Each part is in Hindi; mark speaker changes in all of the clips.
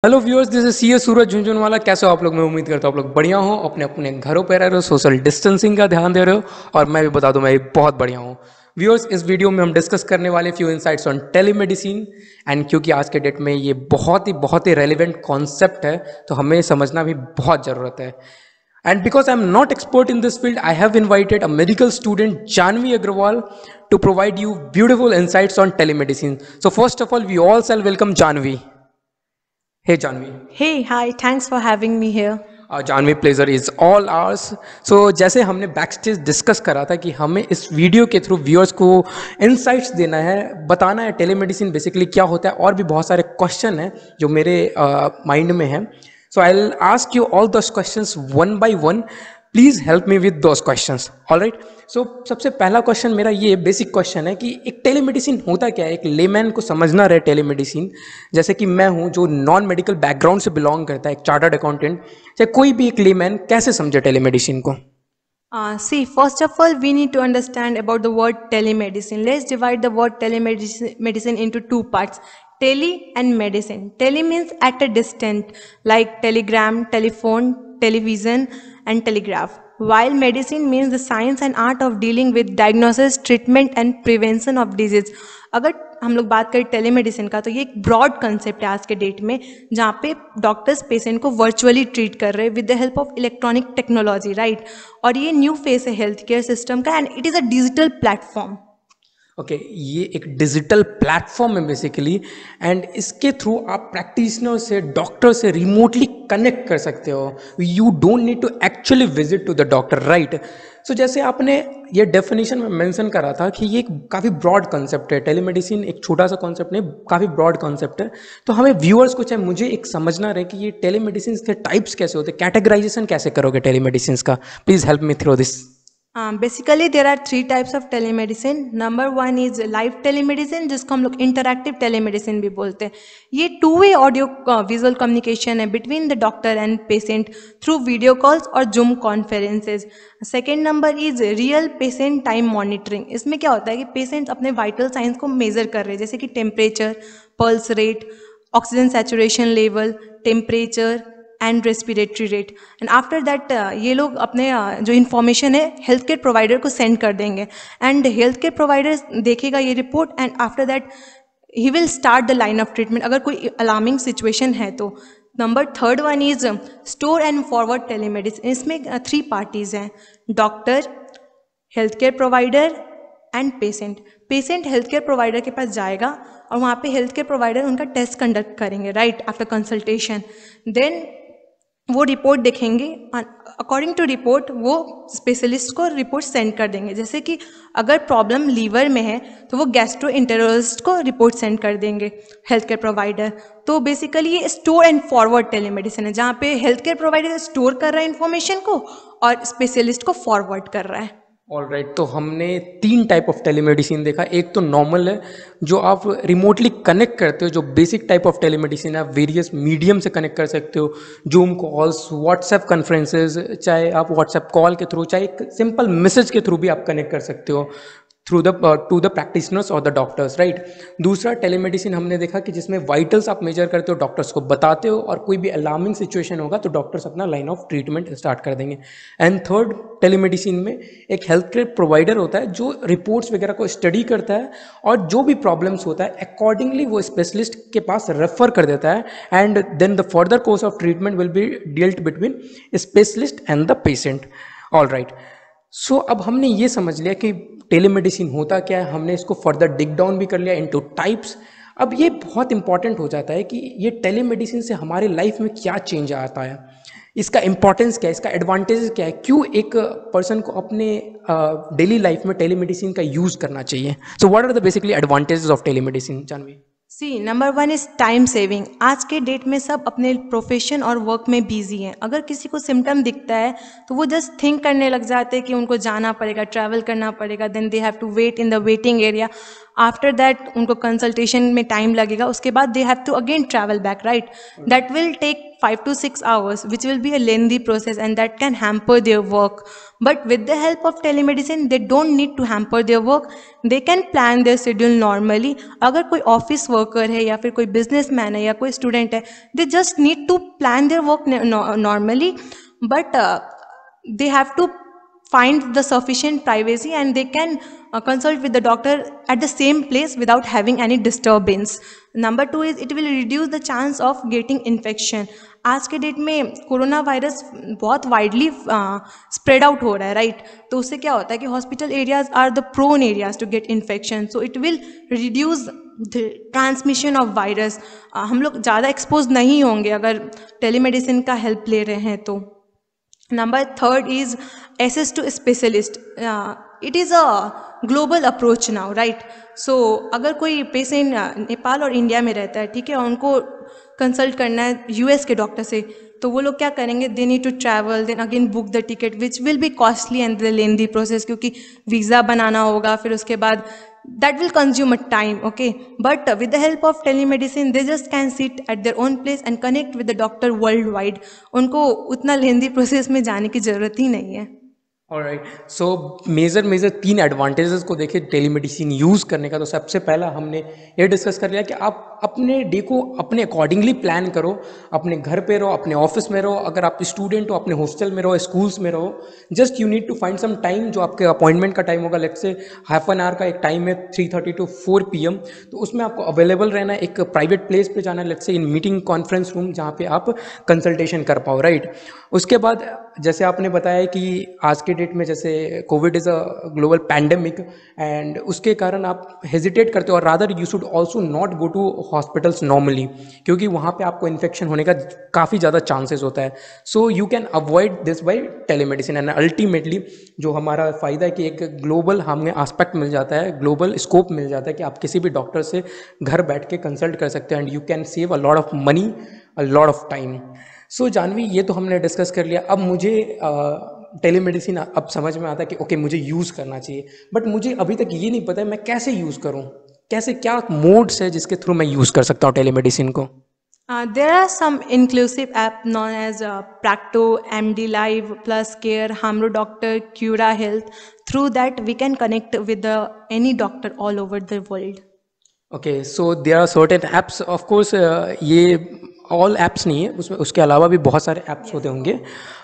Speaker 1: Hello viewers, this is C S Suraj Jhunjhunwala. कैसे हो आप लोग? मैं उम्मीद करता हूँ आप लोग बढ़िया हो, अपने अपने घरों पे रह रहे हो, सोशल डिस्टेंसिंग का ध्यान दे रहे हो। और मैं भी बता दूं, मैं भी बहुत बढ़िया हूँ। व्यूअर्स, इस वीडियो में हम डिस्कस करने वाले few insights on telemedicine. And क्योंकि आज के डेट में ये बहुत ही रेलिवेंट कॉन्सेप्ट है, तो हमें समझना भी बहुत ज़रूरत है। And because I'm not expert in this field, I have invited a medical student, Janvi Agrawal, to provide you beautiful insights on telemedicine. So first of all, we all shall welcome Janvi. Hey Janvi.
Speaker 2: Hey, hi, thanks for having me here.
Speaker 1: Janvi, pleasure is all ours. So जैसे हमने बैक स्टेज डिस्कस करा था कि हमें इस वीडियो के थ्रू व्यूअर्स को इनसाइट्स देना है, बताना है टेलीमेडिसिन बेसिकली क्या होता है, और भी बहुत सारे क्वेश्चन हैं जो मेरे माइंड में हैं। So I will ask you all those questions one by one. Please help me with those questions. Alright. So सबसे पहला क्वेश्चन मेरा ये बेसिक क्वेश्चन है कि एक टेलीमेडिसिन होता क्या है, एक लेमैन को समझना रहे टेलीमेडिसिन। जैसे कि मैं हूँ जो नॉन मेडिकल बैकग्राउंड से बिलोंग करता है, एक चार्टर्ड अकाउंटेंट, चाहे कोई भी एक लेमैन कैसे समझे टेलीमेडिसिन को?
Speaker 2: See, first of all, we need to understand about the word telemedicine. Let's divide the word telemedicine into two parts. Tele and medicine. Tele means at a distance, like telegram, telephone, television, and telegraph. While medicine means the science and art of dealing with diagnosis, treatment, and prevention of disease. अगर हम लोग बात करें टेलीमेडिसिन का, तो ये एक ब्रॉड कंसेप्ट है आज के डेट में, जहाँ पे डॉक्टर्स पेशेंट को वर्चुअली ट्रीट कर रहे हैं with the help of electronic technology, right. और ये न्यू फेस है हेल्थ केयर सिस्टम का, and it is a digital platform.
Speaker 1: Okay, ये एक डिजिटल प्लेटफॉर्म है बेसिकली, एंड इसके थ्रू आप प्रैक्टिशनर से, डॉक्टर से रिमोटली कनेक्ट कर सकते हो। You don't need to actually visit to the doctor, right. So जैसे आपने ये डेफिनेशन में मेंशन करा था कि ये काफ़ी ब्रॉड कॉन्सेप्ट है, टेलीमेडिसिन एक छोटा सा कॉन्सेप्ट नहीं, काफ़ी ब्रॉड कॉन्सेप्ट है। तो हमें व्यूअर्स को, चाहे मुझे, एक समझना रहे कि ये टेलीमेडिसिन के टाइप्स कैसे होते हैं, कैटेगराइजेशन कैसे करोगे टेलीमेडिसिन का? Please help me through this.
Speaker 2: Basically, there are three types of telemedicine. Number one is live telemedicine, जिसको हम लोग इंटरैक्टिव टेलीमेडिसिन भी बोलते हैं। ये two way audio visual communication है between the doctor and patient through video calls और Zoom conferences. Second number is real patient time monitoring. इसमें क्या होता है कि पेशेंट अपने वाइटल साइंस को मेजर कर रहे हैं, जैसे कि temperature, pulse rate, oxygen saturation level, temperature and respiratory rate. And after that ये लोग अपने जो इन्फॉर्मेशन है हेल्थ केयर प्रोवाइडर को सेंड कर देंगे, एंड हेल्थ केयर प्रोवाइडर देखेगा ये report, and after that he will start the line of treatment अगर कोई अलार्मिंग सिचुएशन है तो। Number third one is store and forward telemedicine. इसमें थ्री पार्टीज हैं, doctor, health care provider and patient. Patient health care provider के पास जाएगा और वहाँ पे हेल्थ केयर प्रोवाइडर उनका टेस्ट कंडक्ट करेंगे, राइट, आफ्टर कंसल्टेशन। देन वो रिपोर्ट देखेंगे, अकॉर्डिंग टू रिपोर्ट वो स्पेशलिस्ट को रिपोर्ट सेंड कर देंगे। जैसे कि अगर प्रॉब्लम लीवर में है तो वो गैस्ट्रोएंटेरोलॉजिस्ट को रिपोर्ट सेंड कर देंगे हेल्थ केयर प्रोवाइडर। तो बेसिकली ये स्टोर एंड फॉरवर्ड टेलीमेडिसिन है, जहाँ पे हेल्थ केयर प्रोवाइडर स्टोर कर रहा है इन्फॉर्मेशन को और स्पेशलिस्ट को फॉरवर्ड कर रहा है।
Speaker 1: ऑलराइट, तो हमने तीन टाइप ऑफ टेलीमेडिसिन देखा। एक तो नॉर्मल है, जो आप रिमोटली कनेक्ट करते हो, जो बेसिक टाइप ऑफ टेलीमेडिसिन है, आप वेरियस मीडियम से कनेक्ट कर सकते हो, जूम कॉल्स, व्हाट्सएप कॉन्फ्रेंसेज, चाहे आप व्हाट्सएप कॉल के थ्रू, चाहे एक सिंपल मैसेज के थ्रू भी आप कनेक्ट कर सकते हो through the two the practitioners और द डॉक्टर्स, राइट। दूसरा टेलीमेडिसिन हमने देखा कि जिसमें वाइटल्स आप मेजर करते हो, डॉक्टर्स को बताते हो, और कोई भी अलार्मिंग सिचुएशन होगा तो डॉक्टर्स अपना लाइन ऑफ ट्रीटमेंट स्टार्ट कर देंगे। एंड थर्ड टेलीमेडिसिन में एक हेल्थ केयर प्रोवाइडर होता है जो रिपोर्ट्स वगैरह को स्टडी करता है, और जो भी प्रॉब्लम्स होता है अकॉर्डिंगली वो स्पेशलिस्ट के पास रेफर कर देता है, and then the further course of treatment will be dealt between specialist and the patient. All right. So अब हमने ये समझ लिया कि टेलीमेडिसिन होता क्या है, हमने इसको फर्दर डिग डाउन भी कर लिया इनटू टाइप्स। अब ये बहुत इंपॉर्टेंट हो जाता है कि ये टेलीमेडिसिन से हमारे लाइफ में क्या चेंज आता है, इसका इंपॉर्टेंस क्या है, इसका एडवांटेजेस क्या है, क्यों एक पर्सन को अपने डेली लाइफ में टेलीमेडिसिन का यूज़ करना चाहिए। So what are the basically advantages of telemedicine, Janvi?
Speaker 2: See, number one is time saving. आज के डेट में सब अपने प्रोफेशन और वर्क में बिजी हैं। अगर किसी को सिम्टम दिखता है तो वो जस्ट थिंक करने लग जाते हैं कि उनको जाना पड़ेगा, ट्रैवल करना पड़ेगा, then they have to wait in the waiting area. After that उनको कंसल्टेशन में टाइम लगेगा, उसके बाद they have to again travel back, right? That will take 5 to 6 hours, which will be a lengthy process and that can hamper their work. But with the help of telemedicine, they don't need to hamper their work. They can plan their schedule normally. अगर कोई ऑफिस वर्कर है या फिर कोई बिजनेसमैन है या कोई स्टूडेंट है, they just need to plan their work normally, but they have to find the sufficient privacy and they can consult with the doctor at the same place without having any disturbance. Number 2 is it will reduce the chance of getting infection. आज के डेट में कोरोना वायरस बहुत वाइडली स्प्रेड आउट हो रहा है, राइट? तो उससे क्या होता है कि hospital areas are the prone areas to get infection, so it will reduce the transmission of virus. हम लोग ज़्यादा एक्सपोज नहीं होंगे अगर टेलीमेडिसिन का हेल्प ले रहे हैं तो. Number 3 is access to specialist. It is a global approach now, right? So अगर कोई पेशेंट नेपाल और इंडिया में रहता है, ठीक है, उनको कंसल्ट करना है यूएस के डॉक्टर से, तो वो लोग क्या करेंगे? They need to travel, then again book the ticket which will be costly and the lengthy process, क्योंकि वीज़ा बनाना होगा, फिर उसके बाद that will consume a time, okay? But with the help of telemedicine, they just can sit at their own place and connect with the doctor worldwide. उनको उतना लेंदी प्रोसेस में जाने की ज़रूरत ही नहीं है.
Speaker 1: ऑलराइट, सो मेजर 3 एडवांटेजेस को देखें टेलीमेडिसिन यूज़ करने का. तो सबसे पहला हमने ये डिस्कस कर लिया कि आप अपने डे को अपने अकॉर्डिंगली प्लान करो. अपने घर पे रहो, अपने ऑफिस में रहो, अगर आप स्टूडेंट हो अपने हॉस्टल में रहो, स्कूल्स में रहो, just you need to find some time जो आपके अपॉइंटमेंट का टाइम होगा. Let's say half an hour का एक टाइम है 3:30 to 4 PM, तो उसमें आपको अवेलेबल रहना है. एक प्राइवेट प्लेस पे जाना है, let's say in meeting conference room, जहाँ पे आप कंसल्टेशन कर पाओ, राइट? उसके बाद जैसे आपने बताया कि आज के डेट में जैसे covid is a global pandemic and उसके कारण आप हेजिटेट करते हो, और rather you should also not go to hospitals normally, क्योंकि वहाँ पे आपको इन्फेक्शन होने का काफ़ी ज़्यादा चांसेस होता है. So you can avoid this by telemedicine. And ultimately जो हमारा फ़ायदा है कि एक ग्लोबल हमें एस्पेक्ट मिल जाता है, ग्लोबल स्कोप मिल जाता है कि आप किसी भी डॉक्टर से घर बैठ के कंसल्ट कर सकते हैं and you can save a lot of money, a lot of time. So Janvi, ये तो हमने डिस्कस कर लिया. अब मुझे टेलीमेडिसिन अब समझ में आता है कि ओके मुझे यूज़ करना चाहिए, बट मुझे अभी तक ये नहीं पता है मैं कैसे यूज़ करूँ, कैसे, क्या मोड्स है जिसके थ्रू मैं यूज़ कर सकता हूँ टेलीमेडिसिन को.
Speaker 2: There are some inclusive app known as Practo, MD Live, Plus Care, Hamro Doctor, Cura Health. Through that, we can connect with any doctor all over the world.
Speaker 1: Okay, so there are certain apps, of course, ये ऑल ऐप्स नहीं है, उसमें उसके अलावा भी बहुत सारे ऐप्स होते होंगे.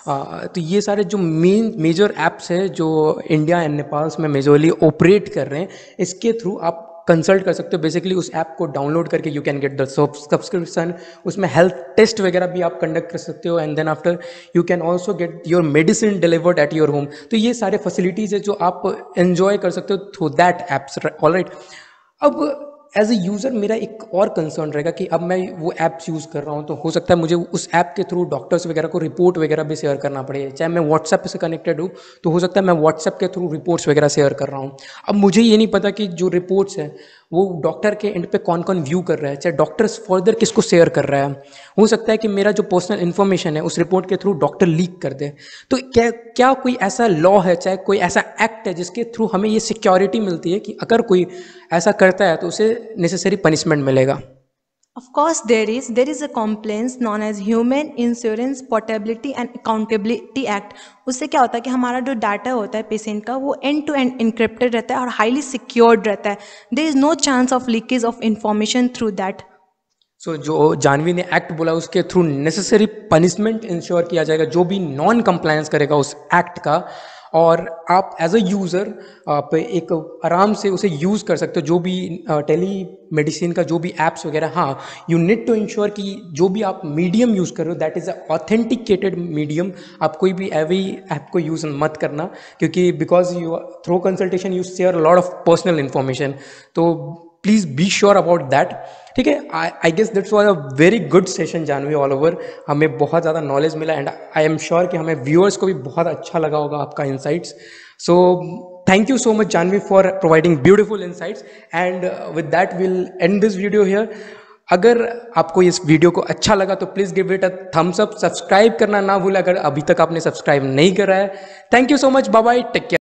Speaker 1: तो ये सारे जो मेजर ऐप्स है जो इंडिया एंड नेपाल में मेजरली ऑपरेट कर रहे हैं, इसके थ्रू आप कंसल्ट कर सकते हो. बेसिकली उस ऐप को डाउनलोड करके you can get the subscription, उसमें हेल्थ टेस्ट वगैरह भी आप कंडक्ट कर सकते हो, and then after you can also get your medicine delivered at your home. तो ये सारे फैसिलिटीज़ है जो आप एन्जॉय कर सकते हो थ्रू दैट ऐप्स. ऑलराइट, अब एज ए यूज़र मेरा एक और कंसर्न रहेगा कि अब मैं वो ऐप्स यूज़ कर रहा हूँ, तो हो सकता है मुझे उस ऐप के थ्रू डॉक्टर्स वगैरह को रिपोर्ट वगैरह भी शेयर करना पड़े. चाहे मैं व्हाट्सएप से कनेक्टेड हूँ तो हो सकता है मैं व्हाट्सएप के थ्रू रिपोर्ट्स वगैरह शेयर कर रहा हूँ. अब मुझे ये नहीं पता कि जो रिपोर्ट्स हैं वो डॉक्टर के एंड पे कौन कौन व्यू कर रहा है, चाहे डॉक्टर्स फर्दर किसको शेयर कर रहा है. हो सकता है कि मेरा जो पर्सनल इन्फॉर्मेशन है उस रिपोर्ट के थ्रू डॉक्टर लीक कर दे. तो क्या कोई ऐसा लॉ है, चाहे कोई ऐसा एक्ट है जिसके थ्रू हमें ये सिक्योरिटी मिलती है कि अगर कोई ऐसा करता है तो उसे नेसेसरी पनिशमेंट मिलेगा?
Speaker 2: Of course, there is a complaint known as Human Insurance Portability and Accountability Act. उससे क्या होता है कि हमारा जो डाटा होता है पेशेंट का वो एंड टू एंड इनक्रिप्टेड रहता है और हाईली सिक्योर्ड रहता है. There is no chance of leakage of information through that.
Speaker 1: So जो जानवी ने एक्ट बोला उसके थ्रू नेसेसरी पनिशमेंट इंश्योर किया जाएगा जो भी नॉन कंप्लायंस करेगा उस एक्ट का, और आप एज अ यूज़र आप एक आराम से उसे यूज़ कर सकते हो. जो भी टेली मेडिसिन का जो भी ऐप्स वगैरह, हाँ यू नीड टू इंश्योर कि जो भी आप मीडियम यूज़ कर रहे हो that is a authenticated medium. आप कोई भी एवी ऐप को यूज़ मत करना, क्योंकि because you through consultation you share lot of personal information. तो please be sure about that. ठीक है, I guess that's was a very good session Janvi all over. हमें बहुत ज़्यादा नॉलेज मिला एंड आई एम श्योर कि हमें व्यूअर्स को भी बहुत अच्छा लगा होगा आपका insights. So thank you so much Janvi for providing beautiful insights, and with that will end this video here. अगर आपको इस वीडियो को अच्छा लगा तो please give it a thumbs up. Subscribe करना ना भूलें अगर अभी तक आपने सब्सक्राइब नहीं करा है. Thank you so much, bye bye, take care.